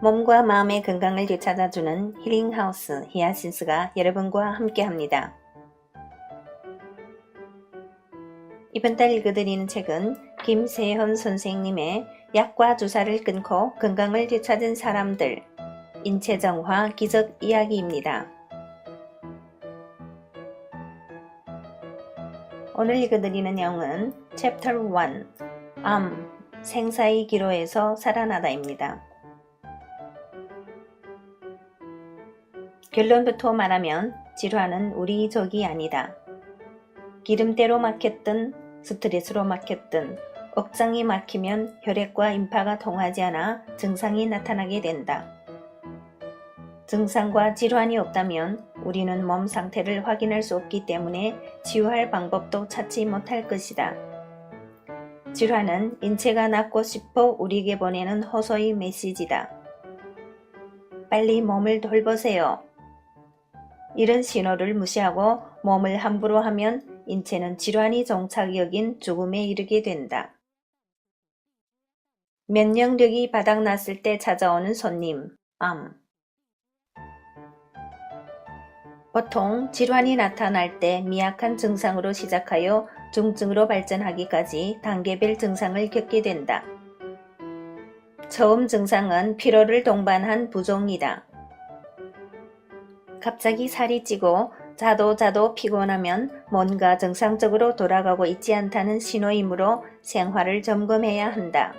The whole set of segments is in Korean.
몸과 마음의 건강을 되찾아주는 힐링하우스 히아신스가 여러분과 함께합니다. 이번 달 읽어드리는 책은 김세현 선생님의 약과 주사를 끊고 건강을 되찾은 사람들, 인체정화 기적 이야기입니다. 오늘 읽어드리는 내용은 챕터 1, 암, 생사의 기로에서 살아나다입니다. 결론부터 말하면 질환은 우리 적이 아니다. 기름때로 막혔든 스트레스로 막혔든 억장이 막히면 혈액과 임파가 통하지 않아 증상이 나타나게 된다. 증상과 질환이 없다면 우리는 몸 상태를 확인할 수 없기 때문에 치유할 방법도 찾지 못할 것이다. 질환은 인체가 낫고 싶어 우리에게 보내는 호소의 메시지다. 빨리 몸을 돌보세요. 이런 신호를 무시하고 몸을 함부로 하면 인체는 질환이 종착 여긴 죽음에 이르게 된다. 면역력이 바닥났을 때 찾아오는 손님, 암. 보통 질환이 나타날 때 미약한 증상으로 시작하여 중증으로 발전하기까지 단계별 증상을 겪게 된다. 처음 증상은 피로를 동반한 부종이다. 갑자기 살이 찌고 자도 피곤하면 뭔가 정상적으로 돌아가고 있지 않다는 신호이므로 생활을 점검해야 한다.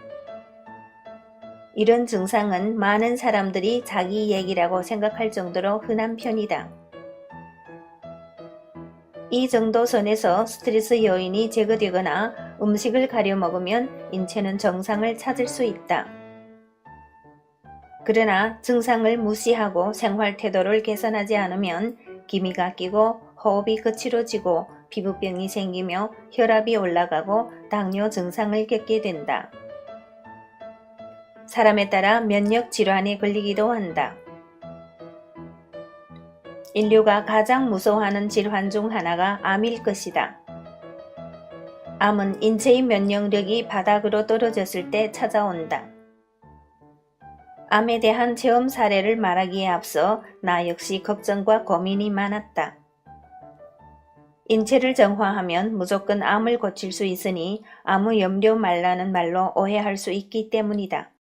이런 증상은 많은 사람들이 자기 얘기라고 생각할 정도로 흔한 편이다. 이 정도 선에서 스트레스 요인이 제거되거나 음식을 가려 먹으면 인체는 정상을 찾을 수 있다. 그러나 증상을 무시하고 생활 태도를 개선하지 않으면 기미가 끼고 호흡이 거칠어지고 피부병이 생기며 혈압이 올라가고 당뇨 증상을 겪게 된다. 사람에 따라 면역 질환에 걸리기도 한다. 인류가 가장 무서워하는 질환 중 하나가 암일 것이다. 암은 인체의 면역력이 바닥으로 떨어졌을 때 찾아온다. 암에 대한 체험 사례를 말하기에 앞서 나 역시 걱정과 고민이 많았다. 인체를 정화하면 무조건 암을 고칠 수 있으니 아무 염려 말라는 말로 오해할 수 있기 때문이다.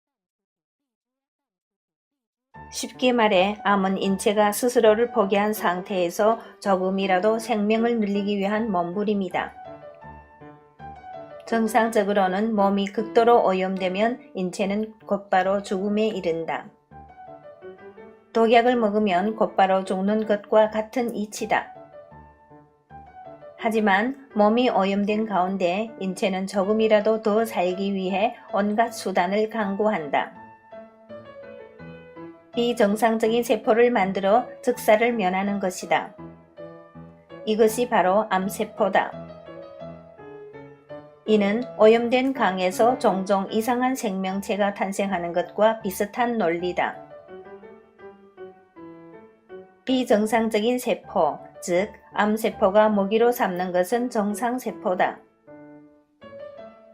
쉽게 말해 암은 인체가 스스로를 포기한 상태에서 조금이라도 생명을 늘리기 위한 몸부림이다. 정상적으로는 몸이 극도로 오염되면 인체는 곧바로 죽음에 이른다. 독약을 먹으면 곧바로 죽는 것과 같은 이치다. 하지만 몸이 오염된 가운데 인체는 조금이라도 더 살기 위해 온갖 수단을 강구한다. 비정상적인 세포를 만들어 즉사를 면하는 것이다. 이것이 바로 암세포다. 이는 오염된 강에서 종종 이상한 생명체가 탄생하는 것과 비슷한 논리다. 비정상적인 세포, 즉 암세포가 먹이로 삼는 것은 정상세포다.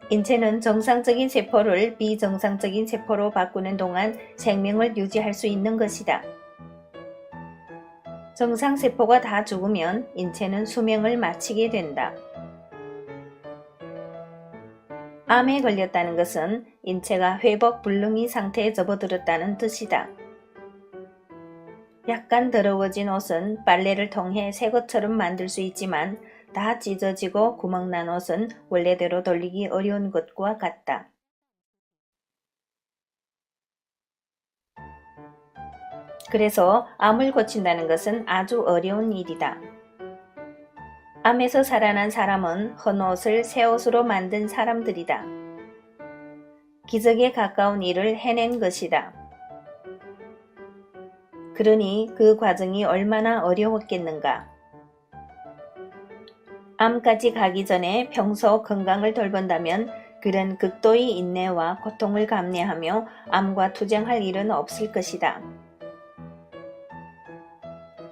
인체는 정상적인 세포를 비정상적인 세포로 바꾸는 동안 생명을 유지할 수 있는 것이다. 정상세포가 다 죽으면 인체는 수명을 마치게 된다. 암에 걸렸다는 것은 인체가 회복 불능의 상태에 접어들었다는 뜻이다. 약간 더러워진 옷은 빨래를 통해 새 것처럼 만들 수 있지만 다 찢어지고 구멍난 옷은 원래대로 돌리기 어려운 것과 같다. 그래서 암을 고친다는 것은 아주 어려운 일이다. 암에서 살아난 사람은 헌 옷을 새 옷으로 만든 사람들이다. 기적에 가까운 일을 해낸 것이다. 그러니 그 과정이 얼마나 어려웠겠는가. 암까지 가기 전에 평소 건강을 돌본다면 그런 극도의 인내와 고통을 감내하며 암과 투쟁할 일은 없을 것이다.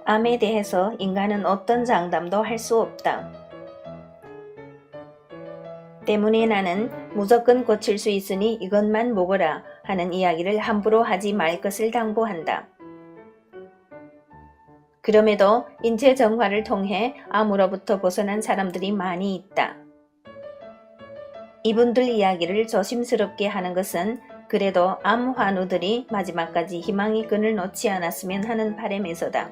암에 대해서 인간은 어떤 장담도 할 수 없다. 때문에 나는 무조건 고칠 수 있으니 이것만 먹어라 하는 이야기를 함부로 하지 말 것을 당부한다. 그럼에도 인체 정화를 통해 암으로부터 벗어난 사람들이 많이 있다. 이분들 이야기를 조심스럽게 하는 것은 그래도 암 환우들이 마지막까지 희망의 끈을 놓지 않았으면 하는 바람에서다.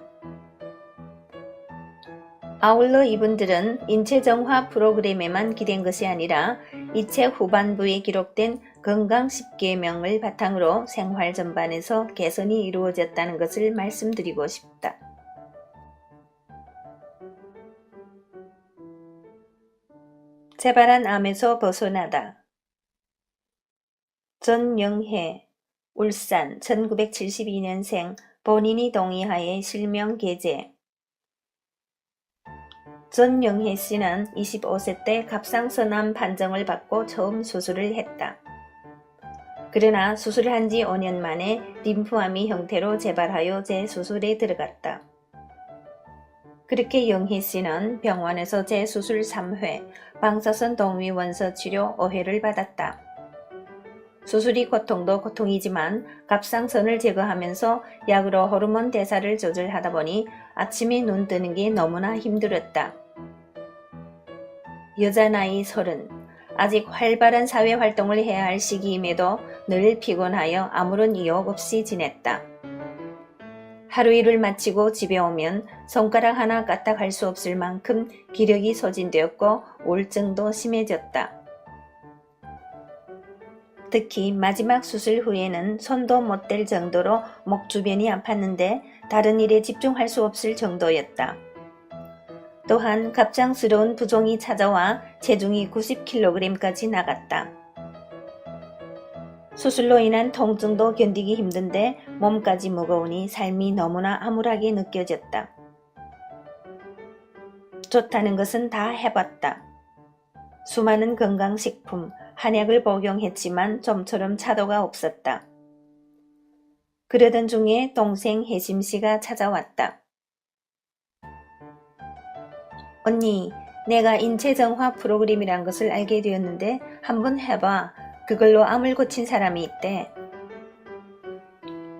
아울러 이분들은 인체 정화 프로그램에만 기댄 것이 아니라 이 책 후반부에 기록된 건강 10계명을 바탕으로 생활 전반에서 개선이 이루어졌다는 것을 말씀드리고 싶다. 재발한 암에서 벗어나다. 전영혜, 울산 1972년생, 본인이 동의하에 실명 게재. 전영혜 씨는 25세 때 갑상선암 판정을 받고 처음 수술을 했다. 그러나 수술한 지 5년 만에 림프암이 형태로 재발하여 재수술에 들어갔다. 그렇게 영희 씨는 병원에서 재수술 3회, 방사선 동위 원서 치료 5회를 받았다. 수술이 고통도 고통이지만 갑상선을 제거하면서 약으로 호르몬 대사를 조절하다 보니 아침에 눈 뜨는 게 너무나 힘들었다. 여자 나이 30, 아직 활발한 사회활동을 해야 할 시기임에도 늘 피곤하여 아무런 이욕 없이 지냈다. 하루 일을 마치고 집에 오면 손가락 하나 까딱할 수 없을 만큼 기력이 소진되었고 우울증도 심해졌다. 특히 마지막 수술 후에는 손도 못 댈 정도로 목 주변이 아팠는데 다른 일에 집중할 수 없을 정도였다. 또한 갑작스러운 부종이 찾아와 체중이 90kg까지 나갔다. 수술로 인한 통증도 견디기 힘든데 몸까지 무거우니 삶이 너무나 암울하게 느껴졌다. 좋다는 것은 다 해봤다. 수많은 건강식품, 한약을 복용했지만 좀처럼 차도가 없었다. 그러던 중에 동생 혜심 씨가 찾아왔다. 언니, 내가 인체정화 프로그램이란 것을 알게 되었는데 한번 해봐. 그걸로 암을 고친 사람이 있대.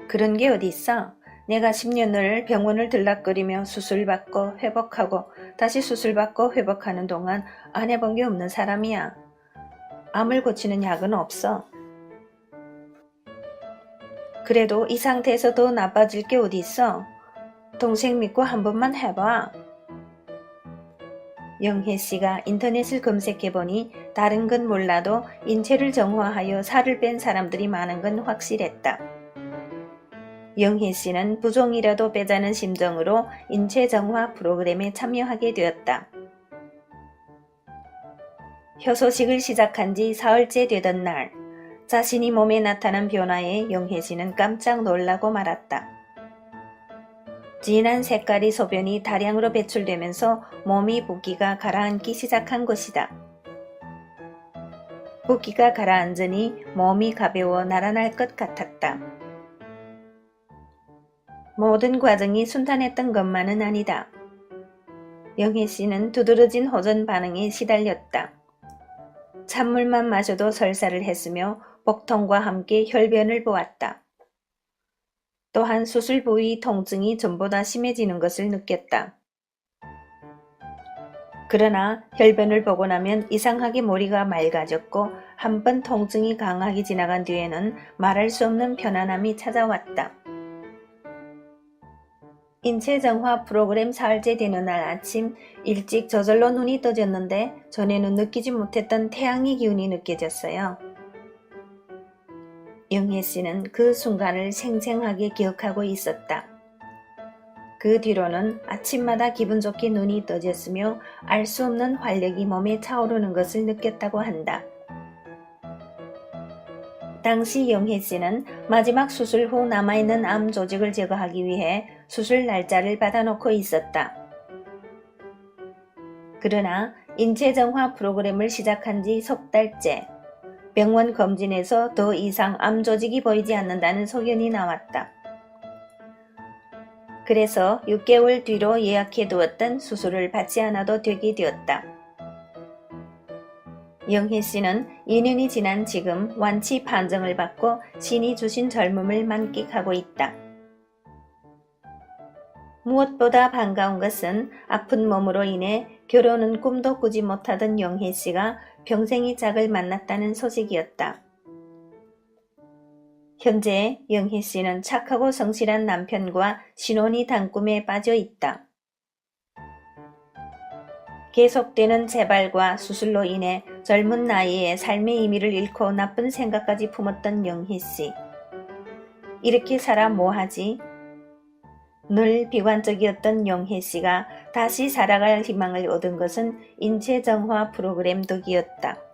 그런 게 어디 있어? 내가 10년을 병원을 들락거리며 수술받고 회복하고 다시 수술받고 회복하는 동안 안 해본 게 없는 사람이야. 암을 고치는 약은 없어. 그래도 이 상태에서 더 나빠질 게 어디 있어? 동생 믿고 한 번만 해봐. 영혜씨가 인터넷을 검색해보니 다른 건 몰라도 인체를 정화하여 살을 뺀 사람들이 많은 건 확실했다. 영혜씨는 부종이라도 빼자는 심정으로 인체 정화 프로그램에 참여하게 되었다. 효소식을 시작한 지 사흘째 되던 날, 자신이 몸에 나타난 변화에 영혜씨는 깜짝 놀라고 말았다. 진한 색깔의 소변이 다량으로 배출되면서 몸이 붓기가 가라앉기 시작한 것이다. 붓기가 가라앉으니 몸이 가벼워 날아날 것 같았다. 모든 과정이 순탄했던 것만은 아니다. 영혜씨는 두드러진 호전 반응에 시달렸다. 찬물만 마셔도 설사를 했으며 복통과 함께 혈변을 보았다. 또한 수술 부위 통증이 전보다 심해지는 것을 느꼈다. 그러나 혈변을 보고 나면 이상하게 머리가 맑아졌고 한 번 통증이 강하게 지나간 뒤에는 말할 수 없는 편안함이 찾아왔다. 인체정화 프로그램 사흘째 되는 날 아침 일찍 저절로 눈이 떠졌는데 전에는 느끼지 못했던 태양의 기운이 느껴졌어요. 영혜씨는 그 순간을 생생하게 기억하고 있었다. 그 뒤로는 아침마다 기분 좋게 눈이 떠졌으며 알 수 없는 활력이 몸에 차오르는 것을 느꼈다고 한다. 당시 영혜씨는 마지막 수술 후 남아있는 암 조직을 제거하기 위해 수술 날짜를 받아놓고 있었다. 그러나 인체정화 프로그램을 시작한 지 석 달째, 병원 검진에서 더 이상 암 조직이 보이지 않는다는 소견이 나왔다. 그래서 6개월 뒤로 예약해 두었던 수술을 받지 않아도 되게 되었다. 영희 씨는 2년이 지난 지금 완치 판정을 받고 신이 주신 젊음을 만끽하고 있다. 무엇보다 반가운 것은 아픈 몸으로 인해 결혼은 꿈도 꾸지 못하던 영희 씨가 평생의 짝을 만났다는 소식이었다. 현재 영희 씨는 착하고 성실한 남편과 신혼이 단꿈에 빠져 있다. 계속되는 재발과 수술로 인해 젊은 나이에 삶의 의미를 잃고 나쁜 생각까지 품었던 영희 씨. 이렇게 살아 뭐하지? 늘 비관적이었던 영희 씨가 다시 살아갈 희망을 얻은 것은 인체정화 프로그램 덕이었다.